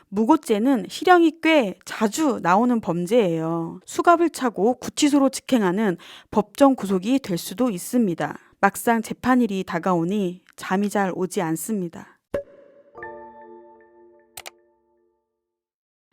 무고죄는 실형이 꽤 자주 나오는 범죄예요. 수갑을 차고 구치소로 직행하는 법정 구속이 될 수도 있습니다. 막상 재판일이 다가오니 잠이 잘 오지 않습니다.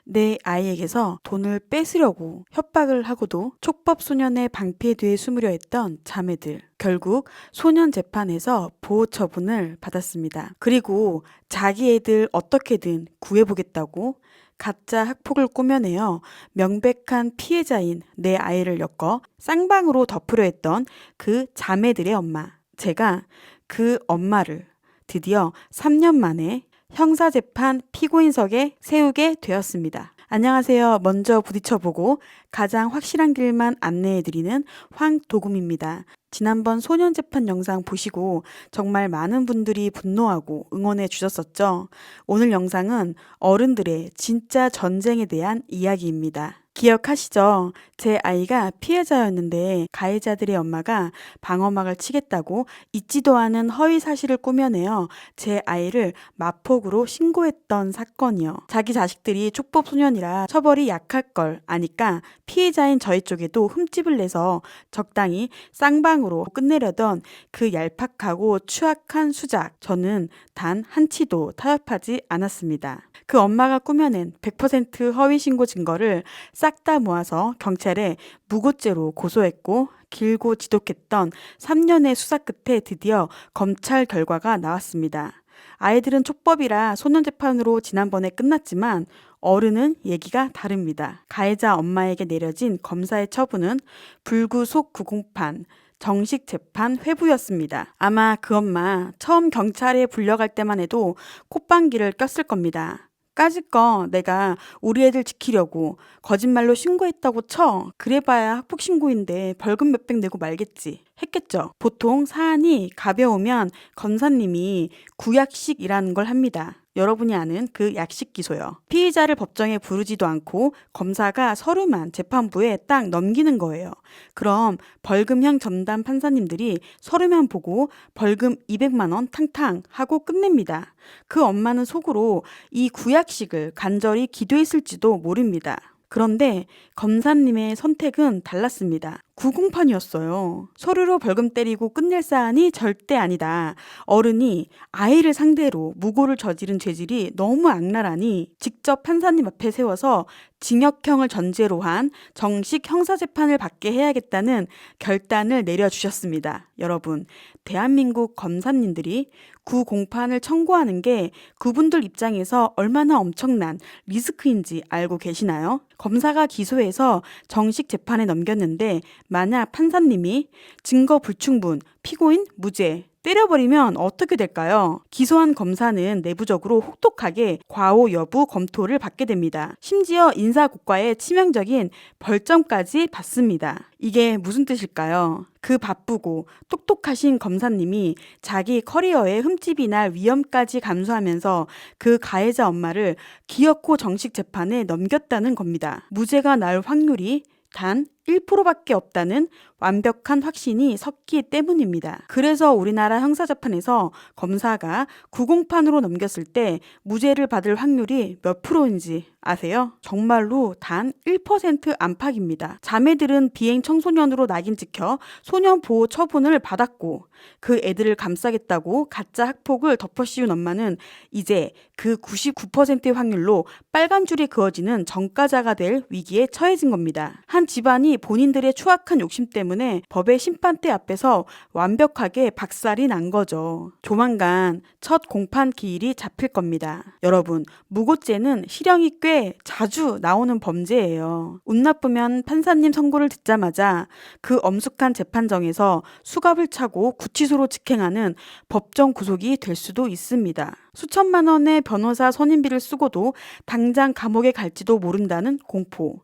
내 아이에게서 돈을 뺏으려고 협박을 하고도 촉법 소년의 방패 뒤에 숨으려 했던 자매들. 결국 소년 재판에서 보호 처분을 받았습니다. 그리고 자기 애들 어떻게든 구해보겠다고 가짜 학폭을 꾸며내어 명백한 피해자인 내 아이를 엮어 쌍방으로 덮으려 했던 그 자매들의 엄마. 제가 그 엄마를 드디어 3년 만에 형사재판 피고인석에 세우게 되었습니다. 안녕하세요. 먼저 부딪혀보고 가장 확실한 길만 안내해드리는 황도금입니다. 지난번 소년재판 영상 보시고 정말 많은 분들이 분노하고 응원해 주셨었죠. 오늘 영상은 어른들의 진짜 전쟁에 대한 이야기입니다. 기억하시죠? 제 아이가 피해자였는데 가해자들의 엄마가 방어막을 치겠다고 있지도 않은 허위 사실을 꾸며내어 제 아이를 마폭으로 신고했던 사건이요. 자기 자식들이 촉법 소년이라 처벌이 약할 걸 아니까 피해자인 저희 쪽에도 흠집을 내서 적당히 쌍방으로 끝내려던 그 얄팍하고 추악한 수작. 저는 단 한치도 타협하지 않았습니다. 그 엄마가 꾸며낸 100% 허위 신고 증거를 싹 다 모아서 경찰에 무고죄로 고소했고 길고 지독했던 3년의 수사 끝에 드디어 검찰 결과가 나왔습니다. 아이들은 촉법이라 소년재판으로 지난번에 끝났지만 어른은 얘기가 다릅니다. 가해자 엄마에게 내려진 검사의 처분은 불구속 구공판, 정식 재판 회부였습니다. 아마 그 엄마 처음 경찰에 불려갈 때만 해도 콧방귀를 꼈을 겁니다. 까짓거 내가 우리 애들 지키려고 거짓말로 신고했다고 쳐. 그래봐야 학폭 신고인데 벌금 몇백 내고 말겠지 했겠죠. 보통 사안이 가벼우면 검사님이 구약식이라는 걸 합니다. 여러분이 아는 그 약식 기소요. 피의자를 법정에 부르지도 않고 검사가 서류만 재판부에 딱 넘기는 거예요. 그럼 벌금형 전담 판사님들이 서류만 보고 벌금 200만 원 탕탕 하고 끝냅니다. 그 엄마는 속으로 이 구약식을 간절히 기도했을지도 모릅니다. 그런데 검사님의 선택은 달랐습니다. 구공판이었어요. 서류로 벌금 때리고 끝낼 사안이 절대 아니다. 어른이 아이를 상대로 무고를 저지른 죄질이 너무 악랄하니 직접 판사님 앞에 세워서 징역형을 전제로 한 정식 형사재판을 받게 해야겠다는 결단을 내려주셨습니다. 여러분, 대한민국 검사님들이 구공판을 청구하는 게 그분들 입장에서 얼마나 엄청난 리스크인지 알고 계시나요? 검사가 기소해서 정식 재판에 넘겼는데 만약 판사님이 증거 불충분, 피고인 무죄 때려버리면 어떻게 될까요? 기소한 검사는 내부적으로 혹독하게 과오 여부 검토를 받게 됩니다. 심지어 인사고과의 치명적인 벌점까지 받습니다. 이게 무슨 뜻일까요? 그 바쁘고 똑똑하신 검사님이 자기 커리어에 흠집이 날 위험까지 감수하면서 그 가해자 엄마를 기어코 정식 재판에 넘겼다는 겁니다. 무죄가 나올 확률이 단 1%밖에 없다는 완벽한 확신이 섰기 때문입니다. 그래서 우리나라 형사재판에서 검사가 구공판으로 넘겼을 때 무죄를 받을 확률이 몇 프로인지 아세요? 정말로 단 1% 안팎입니다. 자매들은 비행 청소년으로 낙인 찍혀 소년 보호 처분을 받았고 그 애들을 감싸겠다고 가짜 학폭을 덮어씌운 엄마는 이제 그 99%의 확률로 빨간 줄이 그어지는 전과자가 될 위기에 처해진 겁니다. 한 집안이 본인들의 추악한 욕심 때문에 법의 심판대 앞에서 완벽하게 박살이 난 거죠. 조만간 첫 공판 기일이 잡힐 겁니다. 여러분, 무고죄는 실형이 꽤 자주 나오는 범죄예요. 운 나쁘면 판사님 선고를 듣자마자 그 엄숙한 재판정에서 수갑을 차고 구치소로 직행하는 법정 구속이 될 수도 있습니다. 수천만 원의 변호사 선임비를 쓰고도 당장 감옥에 갈지도 모른다는 공포.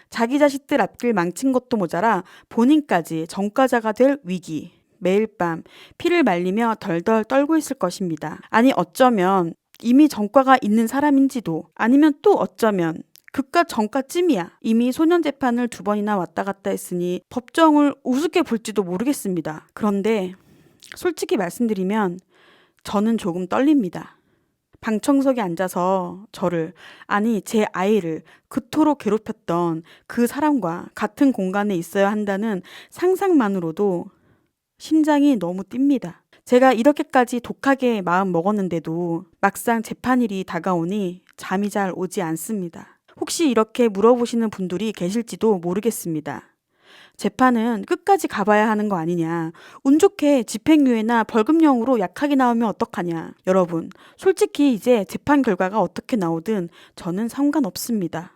자기 자식들 앞길 망친 것도 모자라 본인까지 전과자가 될 위기. 매일 밤 피를 말리며 덜덜 떨고 있을 것입니다. 아니 어쩌면 이미 전과가 있는 사람인지도 아니면 또 어쩌면 그깟 전과쯤이야. 이미 소년 재판을 2번이나 왔다 갔다 했으니 법정을 우습게 볼지도 모르겠습니다. 그런데 솔직히 말씀드리면 저는 조금 떨립니다. 방청석에 앉아서 저를, 아니 제 아이를 그토록 괴롭혔던 그 사람과 같은 공간에 있어야 한다는 상상만으로도 심장이 너무 뜁니다. 제가 이렇게까지 독하게 마음 먹었는데도 막상 재판일이 다가오니 잠이 잘 오지 않습니다. 혹시 이렇게 물어보시는 분들이 계실지도 모르겠습니다. 재판은 끝까지 가봐야 하는 거 아니냐. 운 좋게 집행유예나 벌금형으로 약하게 나오면 어떡하냐. 여러분, 솔직히 이제 재판 결과가 어떻게 나오든 저는 상관없습니다.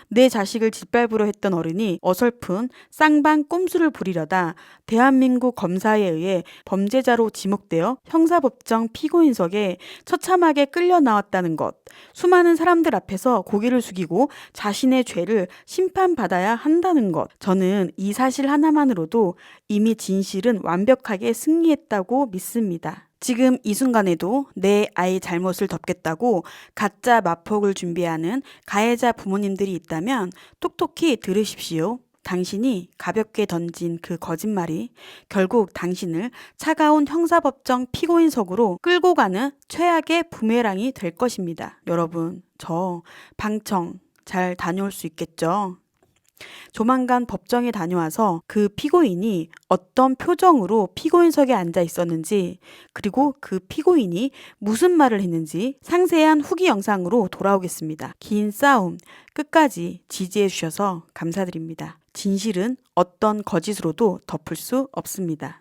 내 자식을 짓밟으려 했던 어른이 어설픈 쌍방 꼼수를 부리려다 대한민국 검사에 의해 범죄자로 지목되어 형사법정 피고인석에 처참하게 끌려 나왔다는 것, 수많은 사람들 앞에서 고개를 숙이고 자신의 죄를 심판받아야 한다는 것, 저는 이 사실 하나만으로도 이미 진실은 완벽하게 승리했다고 믿습니다. 지금 이 순간에도 내 아이 잘못을 덮겠다고 가짜 마폭을 준비하는 가해자 부모님들이 있다면 똑똑히 들으십시오. 당신이 가볍게 던진 그 거짓말이 결국 당신을 차가운 형사법정 피고인석으로 끌고 가는 최악의 부메랑이 될 것입니다. 여러분, 저 방청 잘 다녀올 수 있겠죠? 조만간 법정에 다녀와서 그 피고인이 어떤 표정으로 피고인석에 앉아 있었는지, 그리고 그 피고인이 무슨 말을 했는지 상세한 후기 영상으로 돌아오겠습니다. 긴 싸움 끝까지 지지해 주셔서 감사드립니다. 진실은 어떤 거짓으로도 덮을 수 없습니다.